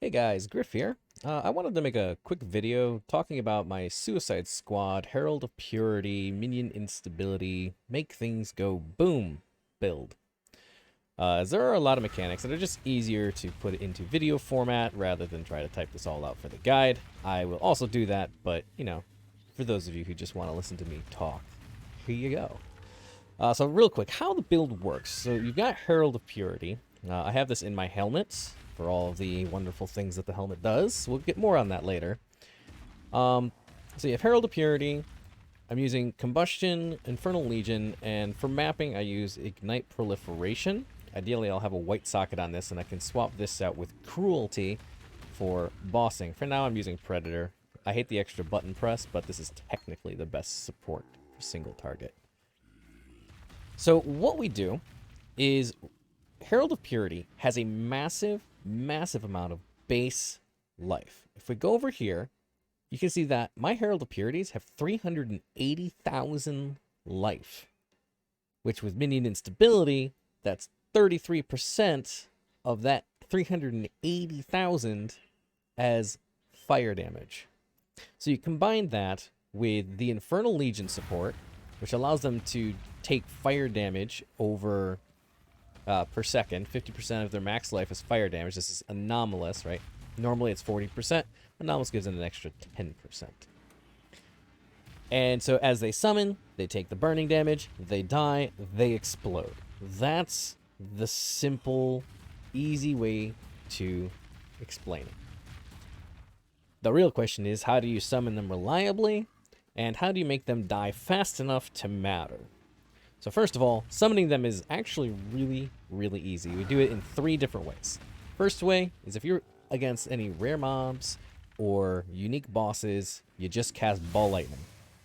Hey guys, Gryph here. I wanted to make a quick video talking about my Suicide Squad, Herald of Purity, Minion Instability, Make Things Go Boom build. As there are a lot of mechanics that are just easier to put into video format rather than try to type this all out for the guide. I will also do that, but, for those of you who just want to listen to me talk, here you go. So real quick, how the build works. So you've got Herald of Purity. I have this in my helmet for all of the wonderful things that the helmet does. We'll get more on that later. So you have Herald of Purity. I'm using Combustion, Infernal Legion, and for mapping I use Ignite Proliferation. Ideally I'll have a white socket on this and I can swap this out with Cruelty for bossing. For now I'm using Predator. I hate the extra button press, but this is technically the best support for single target. So what we do is Herald of Purity has a massive amount of base life. If we go over here, you can see that my Herald of Purities have 380,000 life, which with Minion Instability, that's 33% of that 380,000 as fire damage. So you combine that with the Infernal Legion support, which allows them to take fire damage over per second. 50% of their max life is fire damage. This is anomalous, right? Normally it's 40%. Anomalous gives it an extra 10%. And so as they summon, they take the burning damage, they die, they explode. That's the simple, easy way to explain it. The real question is, how do you summon them reliably? And how do you make them die fast enough to matter? So first of all, summoning them is actually really easy. We do it in 3 different ways. First way is if you're against any rare mobs or unique bosses, you just cast Ball Lightning.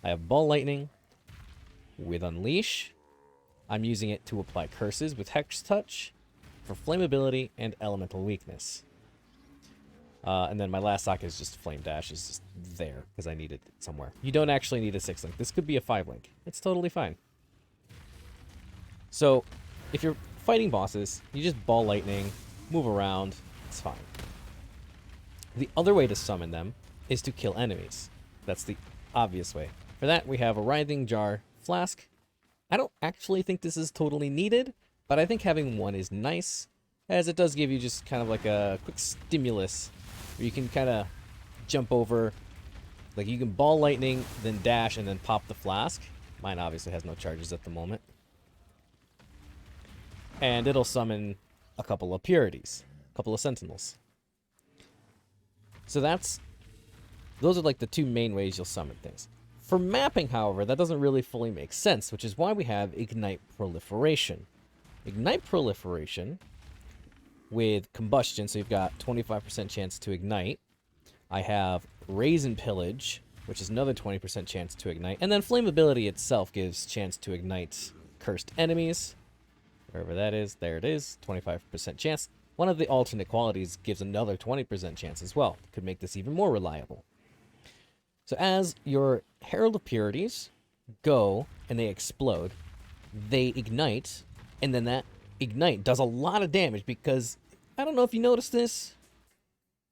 I have Ball Lightning with Unleash. I'm using it to apply curses with Hex Touch for flammability and elemental weakness. And then my last socket is just Flame Dash, is just there because I need it somewhere. You don't actually need a 6-link. This could be a 5-link. It's totally fine. So, if you're fighting bosses, you just Ball Lightning, move around, it's fine. The other way to summon them is to kill enemies. That's the obvious way. For that, we have a Writhing Jar Flask. I don't actually think this is totally needed, but I think having one is nice, as it does give you just kind of like a quick stimulus, where you can kind of jump over, like you can Ball Lightning, then dash, and then pop the flask. Mine obviously has no charges at the moment. And it'll summon a couple of purities, a couple of sentinels. So those are like the 2 main ways you'll summon things. For mapping, however, that doesn't really fully make sense, which is why we have Ignite Proliferation. Ignite Proliferation with Combustion, so you've got 25% chance to ignite. I have Raise and Pillage, which is another 20% chance to ignite. And then Flammability itself gives chance to ignite cursed enemies. Wherever that is, there it is, 25% chance. One of the alternate qualities gives another 20% chance as well. Could make this even more reliable. So as your Herald of Purities go and they explode, they ignite, and then that ignite does a lot of damage because, I don't know if you noticed this,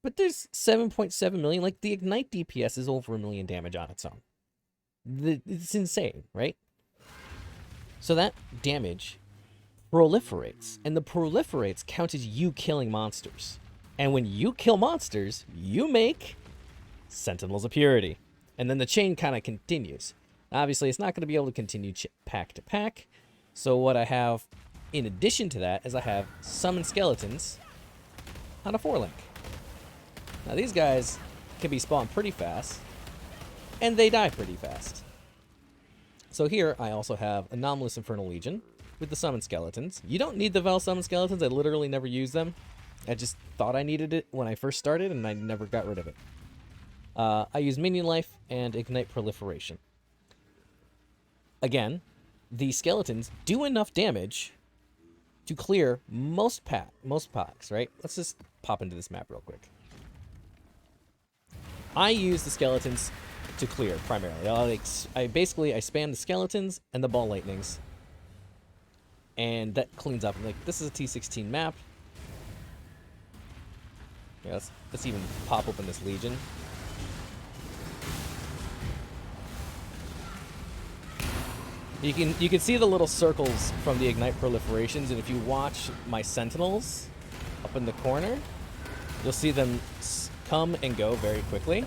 but there's 7.7 million, like the ignite DPS is over 1 million damage on its own. It's insane, right? So that damage proliferates, and the proliferates count as you killing monsters. And when you kill monsters, you make Sentinels of Purity. And then the chain kind of continues. Obviously, it's not going to be able to continue pack to pack. So what I have in addition to that is I have Summon Skeletons on a 4-link. Now these guys can be spawned pretty fast, and they die pretty fast. So here I also have Anomalous Infernal Legion with the Summon Skeletons. You don't need the Vel Summon Skeletons. I literally never use them. I just thought I needed it when I first started, and I never got rid of it. I use Minion Life and Ignite Proliferation. Again, the Skeletons do enough damage to clear most packs, right? Let's just pop into this map real quick. I use the Skeletons to clear, primarily. I spam the Skeletons and the Ball Lightnings, and that cleans up. Like, this is a T16 map. Yeah, let's even pop open this Legion. You can see the little circles from the Ignite proliferations, and if you watch my Sentinels up in the corner, you'll see them come and go very quickly.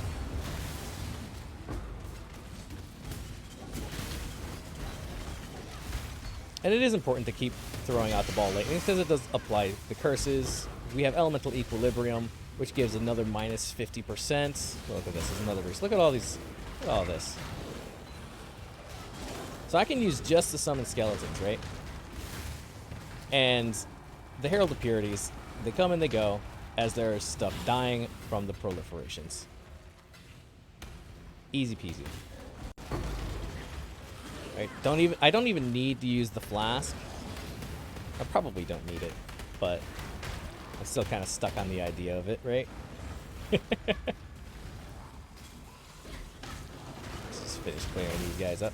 And it is important to keep throwing out the ball late, because it does apply the curses. We have Elemental Equilibrium, which gives another minus 50%. Look at this, there's another reason. Look at all these, look at all this. So I can use just the Summon Skeletons, right? And the Herald of Purities, they come and they go as there's stuff dying from the proliferations. Easy peasy. Right? I don't even need to use the Flask. I probably don't need it, but I'm still kind of stuck on the idea of it, right? Let's just finish clearing these guys up.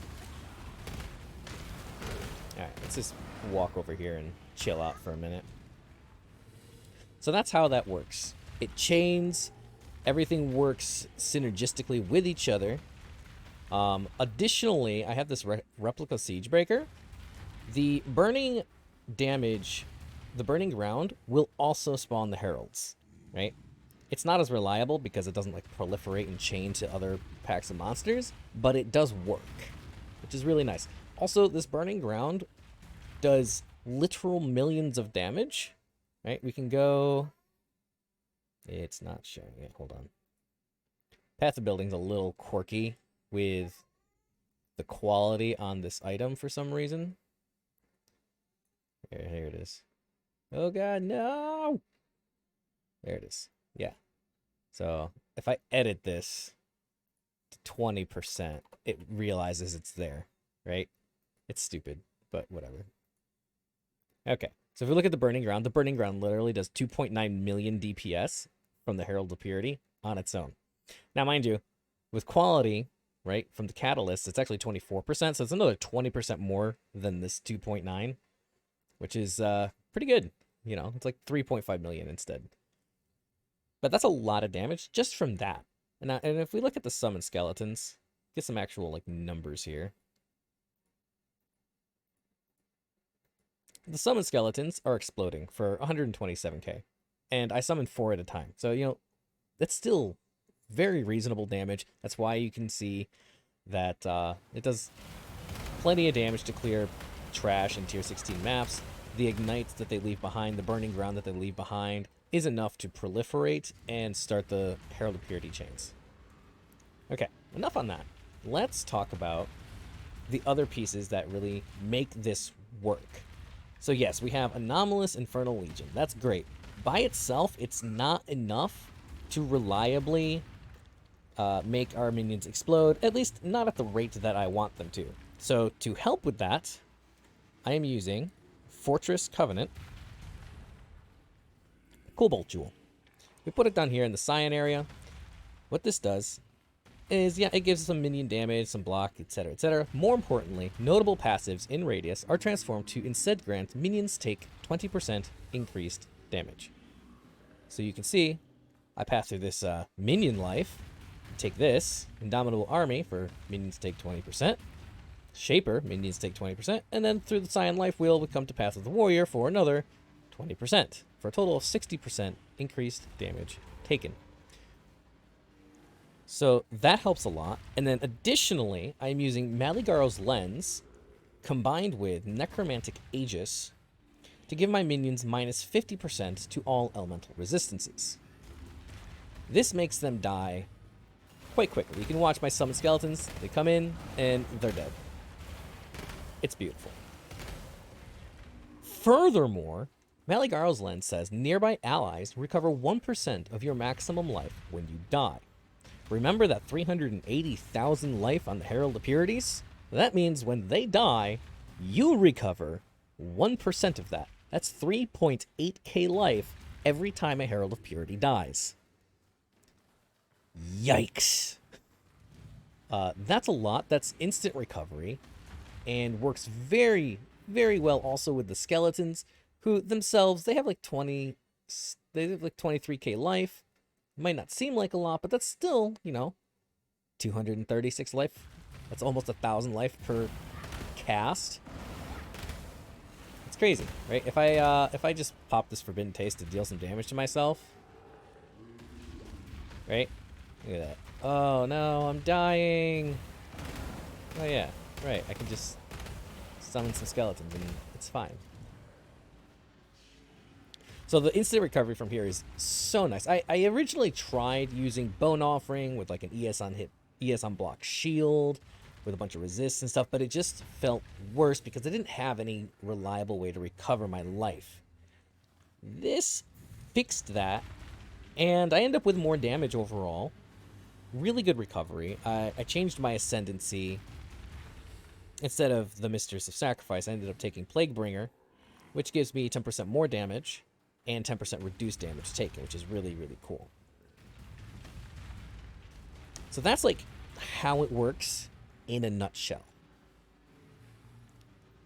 Alright, let's just walk over here and chill out for a minute. So that's how that works. It chains, everything works synergistically with each other. Additionally, I have this replica Siegebreaker. The burning damage, the burning ground will also spawn the heralds, right? It's not as reliable because it doesn't like proliferate and chain to other packs of monsters, but it does work, which is really nice. Also, this burning ground does literal millions of damage, right? We can go... It's not showing it. Hold on. Path of Building's a little quirky with the quality on this item for some reason. Here it is. Oh god, no! There it is. Yeah. So, if I edit this to 20%, it realizes it's there, right? It's stupid, but whatever. Okay, so if we look at the Burning Ground literally does 2.9 million DPS from the Herald of Purity on its own. Now, mind you, with quality, right, from the Catalyst, it's actually 24%, so it's another 20% more than this 2.9, which is pretty good. You know, it's like 3.5 million instead. But that's a lot of damage just from that. And if we look at the Summon Skeletons, get some actual like numbers here. The Summon Skeletons are exploding for 127k. And I summon 4 at a time. So, you know, that's still very reasonable damage. That's why you can see that it does plenty of damage to clear trash in tier 16 maps. The ignites that they leave behind, the burning ground that they leave behind, is enough to proliferate and start the Herald of Purity chains. Okay, enough on that. Let's talk about the other pieces that really make this work. So yes, we have Anomalous Infernal Legion. That's great. By itself, it's not enough to reliably make our minions explode, at least not at the rate that I want them to. So to help with that, I am using Fortress Covenant Cobalt Jewel. We put it down here in the Cyan area. What this does is, yeah, it gives us some minion damage, some block, etc., etc. More importantly, notable passives in Radius are transformed to instead grant minions take 20% increased damage. So you can see, I pass through this minion life, take this, Indomitable Army for minions take 20%, Shaper, minions take 20%, and then through the Cyan Life Wheel, we come to Path of the Warrior for another 20%, for a total of 60% increased damage taken. So that helps a lot. And then additionally, I'm using Maligaro's Lens combined with Necromantic Aegis to give my minions minus 50% to all elemental resistances. This makes them die quite quickly. You can watch my Summon Skeletons. They come in and they're dead. It's beautiful. Furthermore, Maligaro's Lens says nearby allies recover 1% of your maximum life when you die. Remember that 380,000 life on the Herald of Purities? That means when they die, you recover 1% of that. That's 3.8k life every time a Herald of Purity dies. Yikes. That's a lot. That's instant recovery and works very, very well also with the skeletons, who themselves, they have like 23k life. Might not seem like a lot, but that's still, you know, 236 life. That's almost 1,000 life per cast. It's crazy, right? If I just pop this Forbidden Taste to deal some damage to myself, right? Look at that. Oh no, I'm dying. Oh yeah, right. I can just summon some skeletons and it's fine. So the instant recovery from here is so nice. I originally tried using Bone Offering with like an ES on hit, ES on block shield with a bunch of resists and stuff, but it just felt worse because I didn't have any reliable way to recover my life. This fixed that, and I end up with more damage overall. Really good recovery. I changed my Ascendancy. Instead of the Mistress of Sacrifice, I ended up taking Plaguebringer, which gives me 10% more damage and 10% reduced damage taken, which is really, really cool. So that's like how it works in a nutshell.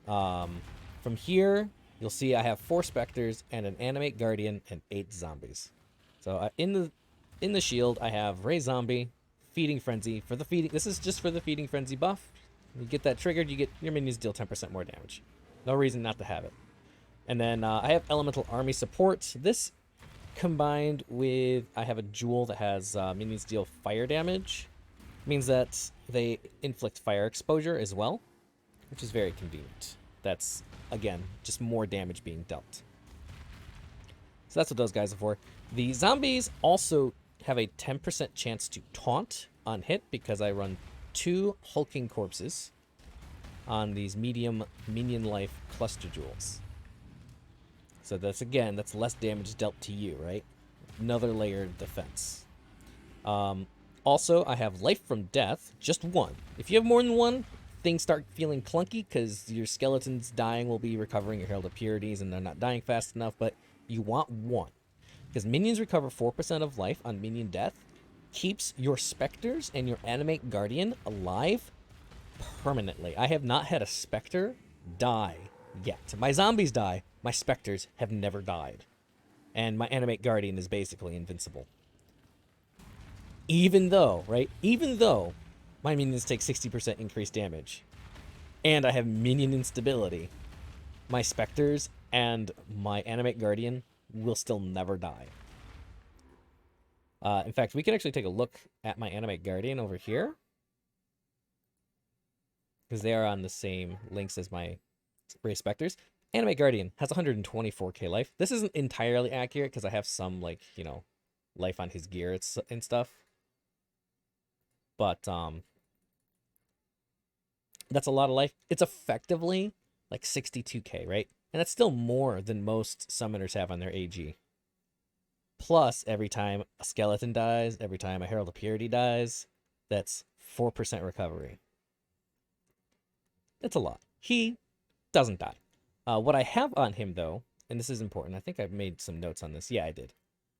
From here, you'll see I have 4 Spectres and an Animate Guardian and 8 Zombies. So in the shield, I have Ray Zombie, Feeding Frenzy. For the feeding, this is just for the Feeding Frenzy buff. You get that triggered, you get your minions deal 10% more damage. No reason not to have it. And then I have Elemental Army Support. This combined with, I have a Jewel that has minions deal fire damage. Means that they inflict fire exposure as well, which is very convenient. That's, again, just more damage being dealt. So that's what those guys are for. The zombies also have a 10% chance to taunt on hit because I run 2 hulking corpses on these medium minion life cluster jewels. So that's, again, that's less damage dealt to you, right? Another layer of defense. Also, I have Life from Death, just 1. If you have more than 1, things start feeling clunky because your skeletons dying will be recovering your Herald of Purities and they're not dying fast enough, but you want 1. Because minions recover 4% of life on minion death, keeps your Spectres and your Animate Guardian alive permanently. I have not had a Spectre die yet. My zombies die, my Spectres have never died. And my Animate Guardian is basically invincible. Even though, right? Even though my minions take 60% increased damage, and I have minion instability, my Spectres and my Animate Guardian will still never die. In fact, we can actually take a look at my Animate Guardian over here, because they are on the same links as my Ray Spectres. Animate Guardian has 124k life. This isn't entirely accurate because I have some, like, you know, life on his gear and stuff. But that's a lot of life. It's effectively like 62k, right? And that's still more than most summoners have on their AG. Plus, every time a skeleton dies, every time a Herald of Purity dies, that's 4% recovery. It's a lot. He doesn't die. What I have on him, though, and this is important, I think I've made some notes on this. Yeah, I did.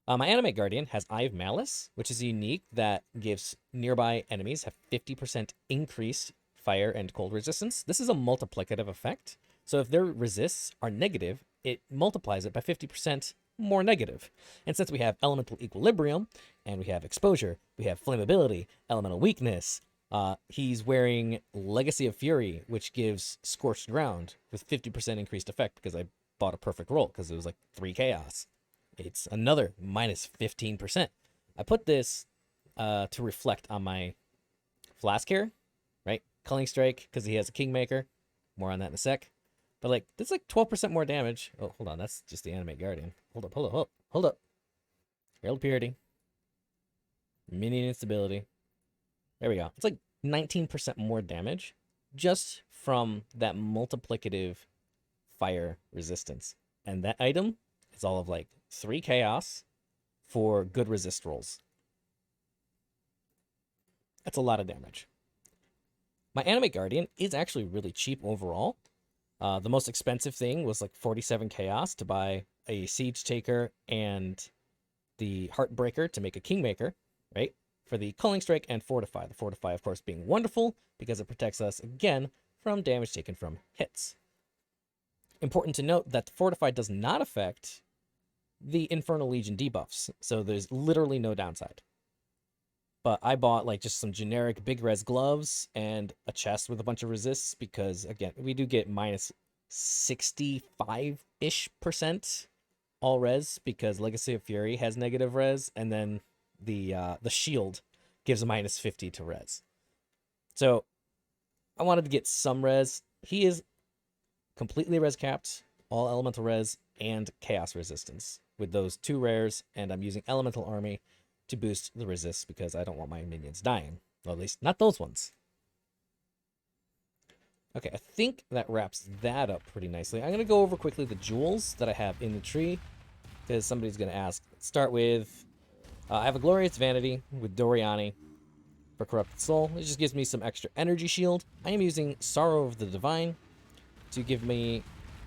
My Animate Guardian has Eye of Malice, which is unique that gives nearby enemies have 50% increased fire and cold resistance. This is a multiplicative effect. So if their resists are negative, it multiplies it by 50% more negative. And since we have Elemental Equilibrium, and we have Exposure, we have Flammability, Elemental Weakness, he's wearing Legacy of Fury, which gives Scorched Ground with 50% increased effect because I bought a perfect roll because it was like 3 chaos. It's another minus 15%. I put this to reflect on my Flask here, right? Culling Strike, because he has a Kingmaker. More on that in a sec. But, like, that's like 12% more damage. Oh, hold on. That's just the Animate Guardian. Hold up. Herald Purity. Minion Instability. There we go. It's like 19% more damage just from that multiplicative fire resistance. And that item is all of, like, 3 chaos for good resist rolls. That's a lot of damage. My Animate Guardian is actually really cheap overall. The most expensive thing was like 47 chaos to buy a Siege Taker and the Heartbreaker to make a Kingmaker, right? For the Culling Strike and Fortify. The Fortify, of course, being wonderful because it protects us, again, from damage taken from hits. Important to note that the Fortify does not affect the Infernal Legion debuffs, so there's literally no downside. But I bought like just some generic big res gloves and a chest with a bunch of resists because, again, we do get minus 65-ish% all res because Legacy of Fury has negative res, and then the shield gives a minus 50 to res. So I wanted to get some res. He is completely res capped, all elemental res and chaos resistance with those 2 rares, and I'm using elemental army to boost the resist because I don't want my minions dying. Well, at least not those ones. Okay, I think that wraps that up pretty nicely. I'm going to go over quickly the jewels that I have in the tree because somebody's going to ask. Start with, I have a Glorious Vanity with Doriani for Corrupted Soul. It just gives me some extra energy shield. I am using Sorrow of the Divine to give me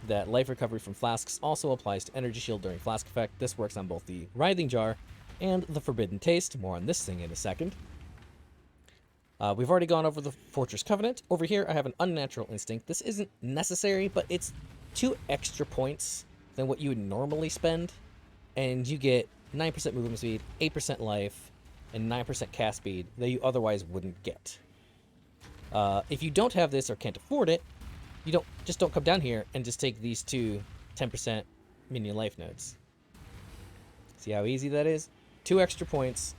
that life recovery from Flasks. Also applies to energy shield during Flask effect. This works on both the Writhing Jar and the Forbidden Taste. More on this thing in a second. We've already gone over the Fortress Covenant. Over here, I have an Unnatural Instinct. This isn't necessary, but it's 2 extra points than what you would normally spend. And you get 9% movement speed, 8% life, and 9% cast speed that you otherwise wouldn't get. If you don't have this or can't afford it, you don't come down here and just take these 2 10% minion life nodes. See how easy that is? 2 extra points,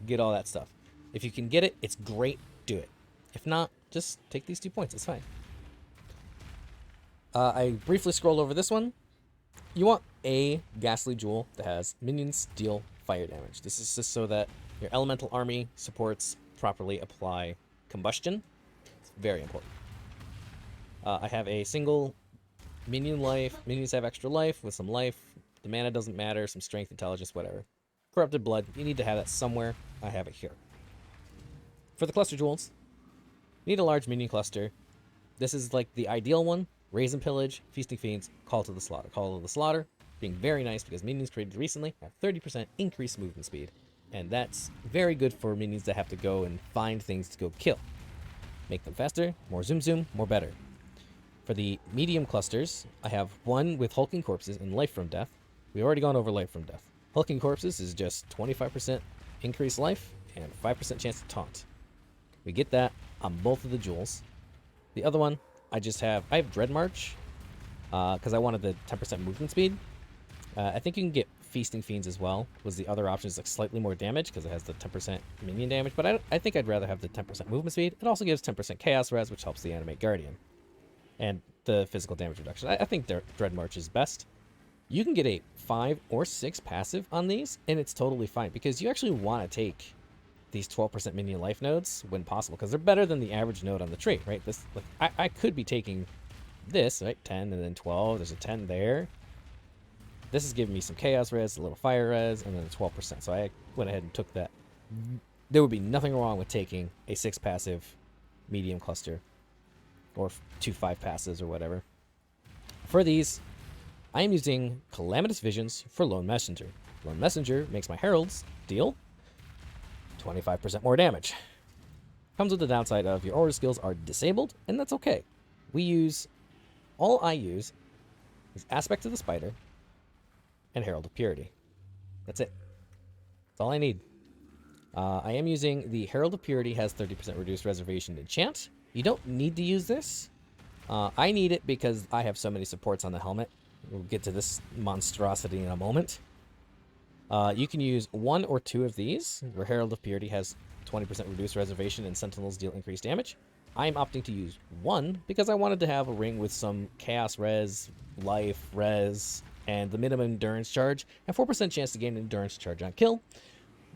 get all that stuff. If you can get it, it's great, do it. If not, just take these 2 points, it's fine. I briefly scroll over this one. You want a Ghastly Jewel that has minions deal fire damage. This is just so that your elemental army supports properly apply combustion. It's very important. I have a single minion life. Minions have extra life with some life. The mana doesn't matter, some strength, intelligence, whatever. Corrupted Blood, you need to have that somewhere. I have it here. For the cluster jewels, you need a large minion cluster. This is like the ideal one. Raise and Pillage, Feasting Fiends, Call to the Slaughter. Call to the Slaughter being very nice because minions created recently have 30% increased movement speed. And that's very good for minions that have to go and find things to go kill. Make them faster, more zoom zoom, more better. For the medium clusters, I have one with Hulking Corpses and Life from Death. We've already gone over Life from Death. Hulking Corpses is just 25% increased life and 5% chance to taunt. We get that on both of the jewels. The other one, I have Dread March, because I wanted the 10% movement speed. I think you can get Feasting Fiends as well, was the other option. Is like slightly more damage, because it has the 10% minion damage, but I think I'd rather have the 10% movement speed. It also gives 10% Chaos Res, which helps the Animate Guardian. And the physical damage reduction. I think Dread March is best. You can get a 5 or 6 passive on these, and it's totally fine, because you actually want to take these 12% minion life nodes when possible, because they're better than the average node on the tree, right? This, like, I could be taking this, right? 10 and then 12. There's a 10 there. This is giving me some chaos res, a little fire res, and then a 12%. So I went ahead and took that. There would be nothing wrong with taking a 6 passive medium cluster or 2 5 passes or whatever. For these, I am using Calamitous Visions for Lone Messenger. Lone Messenger makes my heralds deal 25% more damage. Comes with the downside of your aura skills are disabled, and that's okay. All I use is Aspect of the Spider and Herald of Purity. That's it. That's all I need. I am using the Herald of Purity has 30% reduced reservation enchant. You don't need to use this. I need it because I have so many supports on the helmet. We'll get to this monstrosity in a moment. You can use 1 or 2 of these, where Herald of Purity has 20% reduced reservation and Sentinels deal increased damage. I'm opting to use 1 because I wanted to have a ring with some Chaos Res, Life Res, and the minimum Endurance charge, and 4% chance to gain Endurance charge on kill.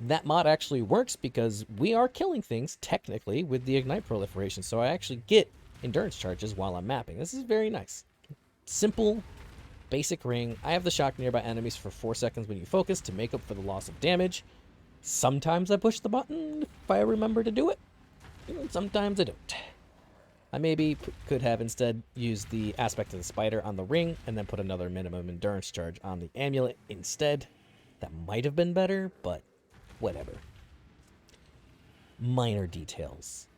That mod actually works because we are killing things, technically, with the Ignite proliferation, so I actually get Endurance charges while I'm mapping. This is very nice. Simple, basic ring. I have the shock nearby enemies for 4 seconds when you focus to make up for the loss of damage. Sometimes I push the button if I remember to do it. Sometimes I don't. I maybe could have instead used the Aspect of the Spider on the ring and then put another minimum endurance charge on the amulet instead. That might have been better, but whatever. Minor details.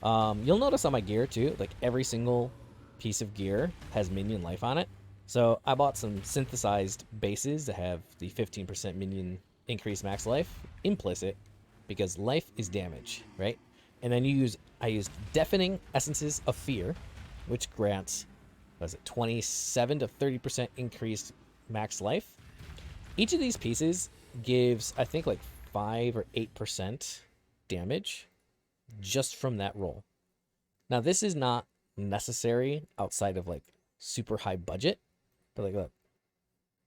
You'll notice on my gear too, like every single piece of gear has minion life on it. So I bought some synthesized bases that have the 15% minion increase max life implicit because life is damage, right? And then I used deafening essences of fear, which grants, what is it, 27 to 30% increased max life. Each of these pieces gives, I think, like 5 or 8% damage just from that roll. Now, this is not necessary outside of like super high budget, but like look,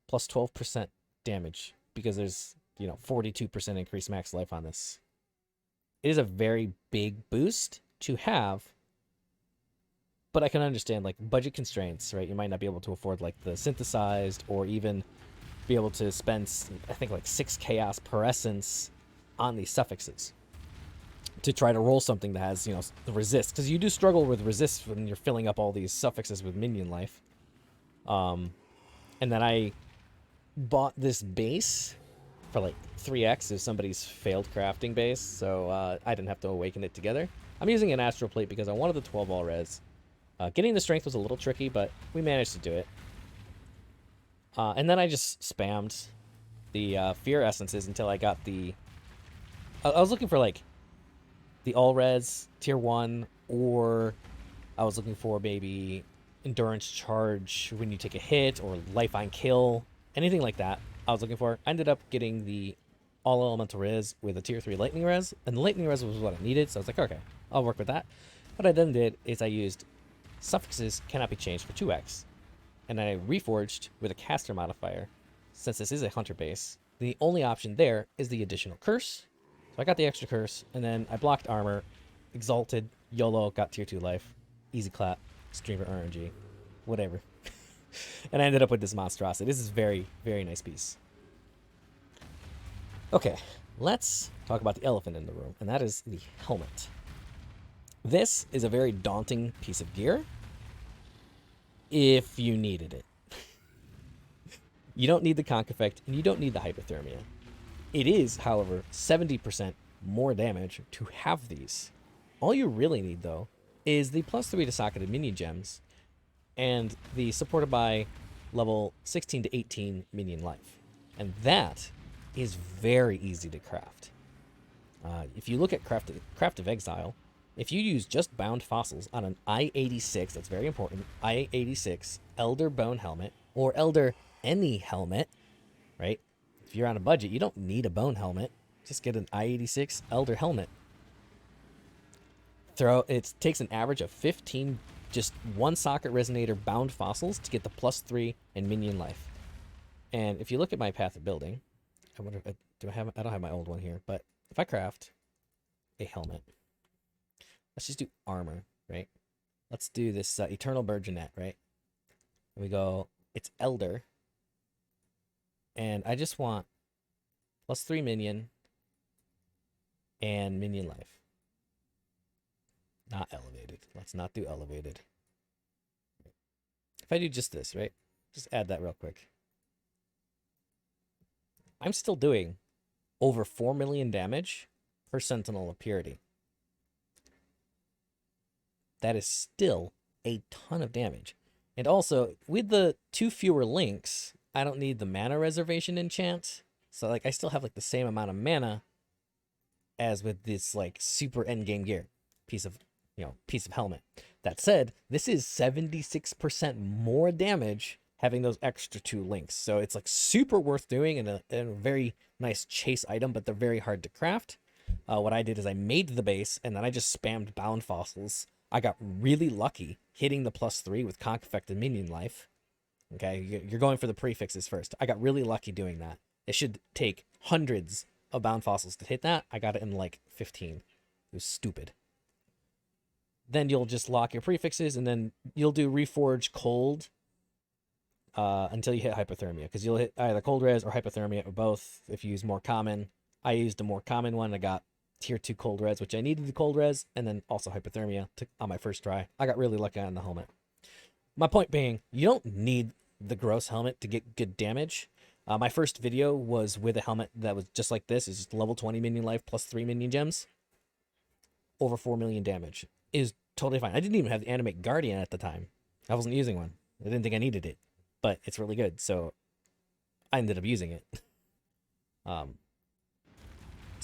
plus 12% damage because there's, 42% increased max life on this. It is a very big boost to have, but I can understand like budget constraints, right? You might not be able to afford like the synthesized or even be able to spend, I think, like 6 chaos per essence on these suffixes to try to roll something that has, the resist, because you do struggle with resist when you're filling up all these suffixes with minion life. And then I bought this base for like 3x of somebody's failed crafting base, so I didn't have to awaken it together. I'm using an astral plate because I wanted the 12 all res. Getting the strength was a little tricky, but we managed to do it. And then I just spammed the fear essences until I got the... I was looking for like the all res tier 1, or I was looking for maybe endurance charge when you take a hit, or life on kill, anything like that I was looking for. I ended up getting the all elemental res with a tier 3 lightning res, and the lightning res was what I needed, so I was like, okay, I'll work with that. What I then did is I used suffixes cannot be changed for 2x, and I reforged with a caster modifier. Since this is a hunter base, the only option there is the additional curse. So I got the extra curse, and then I blocked armor, exalted, YOLO, got tier 2 life, easy clap, streamer RNG, whatever. And I ended up with this monstrosity. This is very, very nice piece. Okay, let's talk about the elephant in the room, and that is the helmet. This is a very daunting piece of gear if you needed it. You don't need the conk effect, and you don't need the hypothermia. It is, however, 70% more damage to have these. All you really need, though, is the +3 to socketed minion gems and the supported by level 16 to 18 minion life. And that is very easy to craft. If you look at Craft of Exile, if you use just bound fossils on an I-86, that's very important, I-86 Elder Bone Helmet, or Elder any helmet, right? If you're on a budget, you don't need a bone helmet. Just get an I-86 Elder helmet. It takes an average of 15 just one socket resonator bound fossils to get the +3 and minion life. And if you look at my path of building, I wonder if I don't have my old one here, but if I craft a helmet, let's just do armor, right? Let's do this Eternal Burgeonet, right? And we go, it's Elder. And I just want +3 minion and minion life. Not elevated. Let's not do elevated. If I do just this, right? Just add that real quick. I'm still doing over 4 million damage per Sentinel of Purity. That is still a ton of damage. And also, with the 2 fewer links, I don't need the mana reservation enchant. So, like, I still have, like, the same amount of mana as with this, like, super endgame gear piece of helmet. That said, this is 76% more damage having those extra 2 links. So it's, like, super worth doing and a very nice chase item, but they're very hard to craft. What I did is I made the base, and then I just spammed bound fossils. I got really lucky hitting the +3 with conk effect and minion life. Okay, you're going for the prefixes first. I got really lucky doing that. It should take hundreds of bound fossils to hit that. I got it in like 15. It was stupid. Then you'll just lock your prefixes, and then you'll do Reforge Cold until you hit Hypothermia, because you'll hit either Cold Res or Hypothermia or both if you use more common. I used a more common one. I got tier 2 Cold Res, which I needed the Cold Res, and then also Hypothermia on my first try. I got really lucky on the helmet. My point being, you don't need the gross helmet to get good damage. My first video was with a helmet that was just like this. It's just level 20 minion life +3 minion gems. Over 4 million damage. Is totally fine. I didn't even have the Animate Guardian at the time. I wasn't using one. I didn't think I needed it. but it's really good, so I ended up using it. So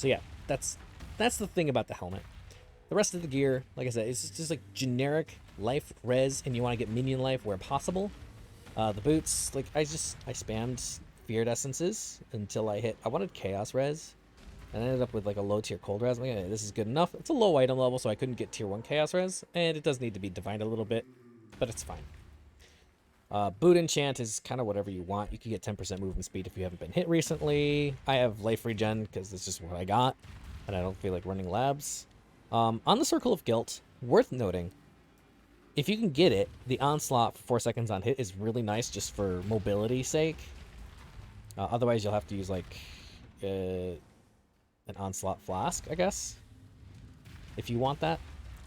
yeah, that's the thing about the helmet. The rest of the gear, like I said, it's just like generic life, res, and you want to get minion life where possible. The boots, like I spammed Feared Essences until I wanted Chaos res, and I ended up with like a low tier cold res. I'm like, hey, this is good enough. It's a low item level, so I couldn't get tier 1 Chaos res, and it does need to be divined a little bit, but it's fine. Boot enchant is kind of whatever you want. You can get 10% movement speed if you haven't been hit recently. I have life regen because it's just what I got, and I don't feel like running labs. On the Circle of Guilt, worth noting, if you can get it, the Onslaught for 4 seconds on hit is really nice just for mobility's sake. Otherwise, you'll have to use like an Onslaught Flask, I guess, if you want that.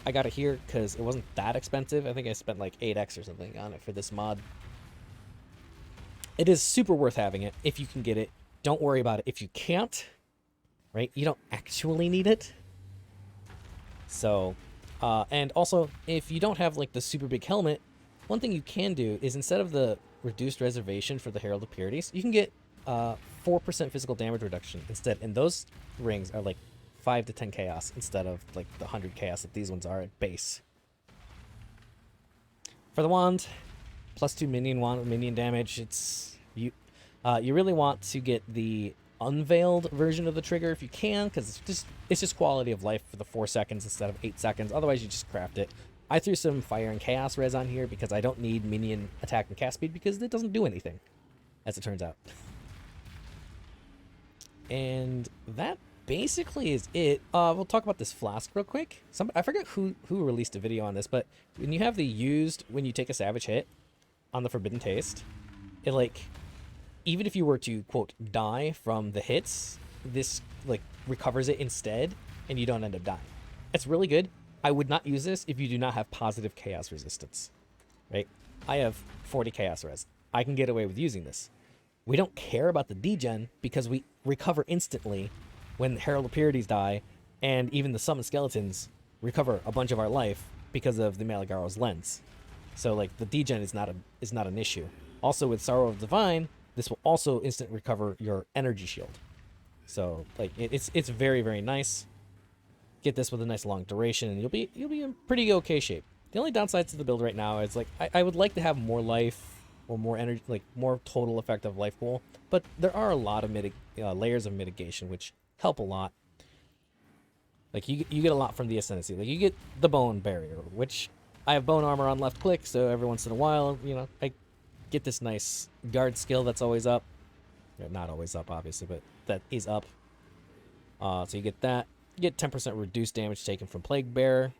I got it here because it wasn't that expensive. I think I spent like 8x or something on it for this mod. It is super worth having it if you can get it. Don't worry about it if you can't, right? You don't actually need it. So, and also, if you don't have like the super big helmet, one thing you can do is instead of the reduced reservation for the Herald of Purities, you can get 4% physical damage reduction instead. And those rings are like 5 to 10 chaos instead of like the 100 chaos that these ones are at base. For the wand, +2 minion damage. It's you really want to get the unveiled version of the trigger if you can, because it's just quality of life for the 4 seconds instead of 8 seconds. Otherwise, you just craft it. I threw some fire and chaos res on here because I don't need minion attack and cast speed because it doesn't do anything, as it turns out. And that basically is it. We'll talk about this flask real quick. I forget who released a video on this, but when you have the used when you take a savage hit on the Forbidden Taste, it like, even if you were to quote die from the hits, this like recovers it instead, and you don't end up dying. It's really good. I would not use this if you do not have positive chaos resistance, right? I have 40 chaos res. I can get away with using this. We don't care about the degen because we recover instantly when Herald of Purities die, and even the Summoned Skeletons recover a bunch of our life because of the Maligaro's Lens. So like the degen is not an issue. Also with Sorrow of Divine, this will also instant recover your energy shield. So like it's very, very nice. Get this with a nice long duration, and you'll be in pretty okay shape. The only downside to the build right now is like I would like to have more life or more energy, like more total effective life pool. But there are a lot of layers of mitigation which help a lot. Like you get a lot from the Ascendancy. Like you get the bone barrier, which I have bone armor on left click, so every once in a while, I get this nice guard skill that's always up. Not always up, obviously, but that is up. So you get that. You get 10% reduced damage taken from Plague Bringer,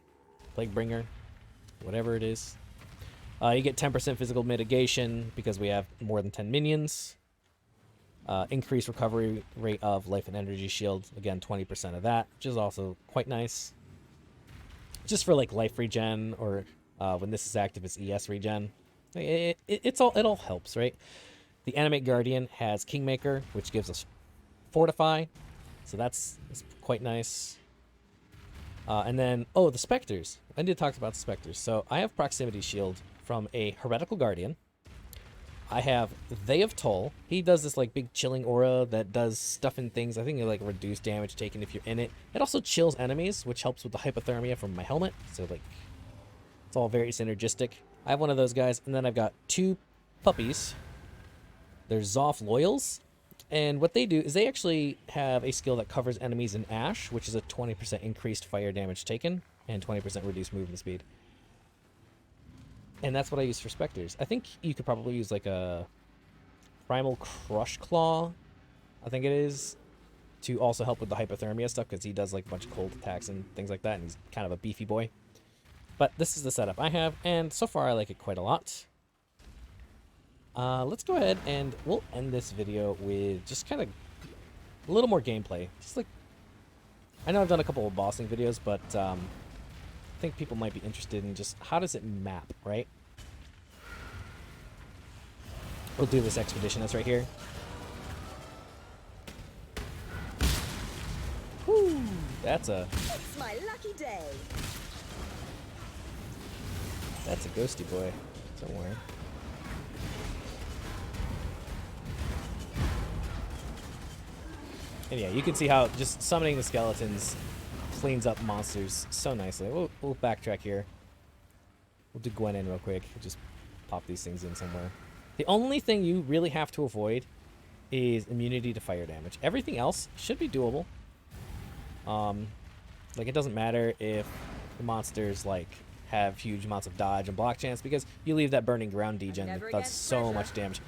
whatever it is. You get 10% physical mitigation because we have more than 10 minions. Increased recovery rate of life and energy shield. Again, 20% of that, which is also quite nice. Just for like life regen, or when this is active, it's ES regen. It all helps, right? The Animate Guardian has Kingmaker, which gives us Fortify, so that's quite nice. And then, the Spectres. I need to talk about the Spectres. So I have Proximity Shield from a Heretical Guardian. I have They of Toll. He does this like big chilling aura that does stuff and things. I think it like reduce damage taken if you're in it. It also chills enemies, which helps with the hypothermia from my helmet. So like, it's all very synergistic. I have one of those guys, and then I've got 2 puppies. They're Zoff Loyals, and what they do is they actually have a skill that covers enemies in Ash, which is a 20% increased fire damage taken and 20% reduced movement speed. And that's what I use for Spectres. I think you could probably use like a Primal Crush Claw, I think it is, to also help with the hypothermia stuff, because he does like a bunch of cold attacks and things like that, and he's kind of a beefy boy. But this is the setup I have, and so far I like it quite a lot. Let's go ahead and we'll end this video with just kind of a little more gameplay. Just like, I know I've done a couple of bossing videos, but I think people might be interested in just how does it map, right? We'll do this expedition that's right here. Whoo! It's my lucky day. That's a ghosty boy. Don't worry. And yeah, you can see how just summoning the skeletons cleans up monsters so nicely. We'll backtrack here. We'll do Gwen in real quick. We'll just pop these things in somewhere. The only thing you really have to avoid is immunity to fire damage. Everything else should be doable. Like, it doesn't matter if the monsters, like, have huge amounts of dodge and block chance, because you leave that burning ground degen that does so much damage.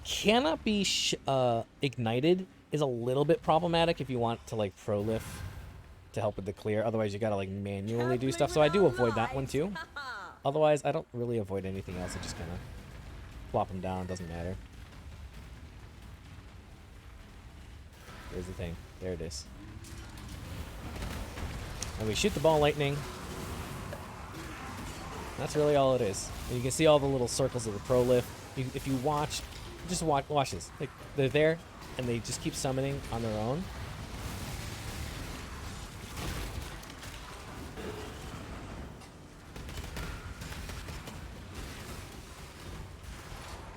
Cannot be ignited is a little bit problematic if you want to, like, prolif to help with the clear. Otherwise, you gotta, like, manually do stuff. So I do avoid that one, too. Otherwise, I don't really avoid anything else. I just kind of plop them down. Doesn't matter. There's the thing. There it is. And we shoot the ball lightning. That's really all it is. And you can see all the little circles of the prolif. If you watch, just watch this. Like, they're there, and they just keep summoning on their own.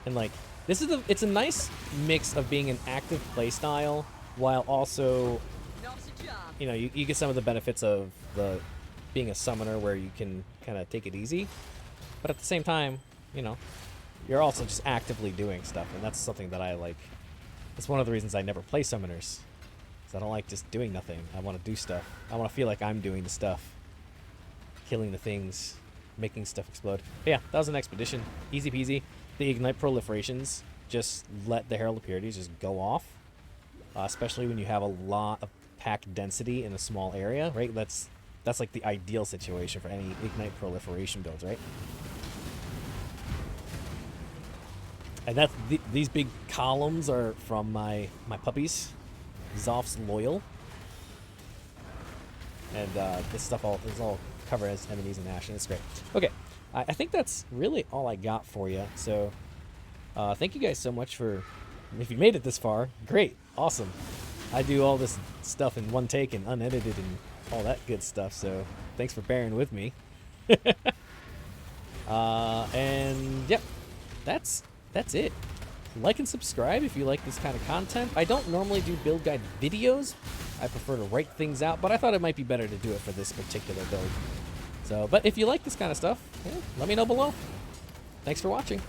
And like, this is it's a nice mix of being an active playstyle while also, you know, you get some of the benefits of the being a summoner where you can kind of take it easy, but at the same time, you know, you're also just actively doing stuff, and that's something that I like. That's one of the reasons I never play summoners, because I don't like just doing nothing. I want to do stuff. I want to feel like I'm doing the stuff, killing the things, making stuff explode. But yeah, that was an expedition. Easy peasy. The ignite proliferations just let the Herald of Purities just go off, especially when you have a lot of pack density in a small area, right? That's like the ideal situation for any ignite proliferation builds, right? And that's these big columns are from my puppies, Zoff's Loyal, and this stuff is all covered as enemies and ash, and it's great. Okay, I think that's really all I got for you. So thank you guys so much for, if you made it this far, great, awesome. I do all this stuff in one take and unedited and all that good stuff, so thanks for bearing with me. And yep, that's it. Like and subscribe if you like this kind of content. I don't normally do build guide videos. I prefer to write things out, but I thought it might be better to do it for this particular build. So, but if you like this kind of stuff, yeah, let me know below. Thanks for watching.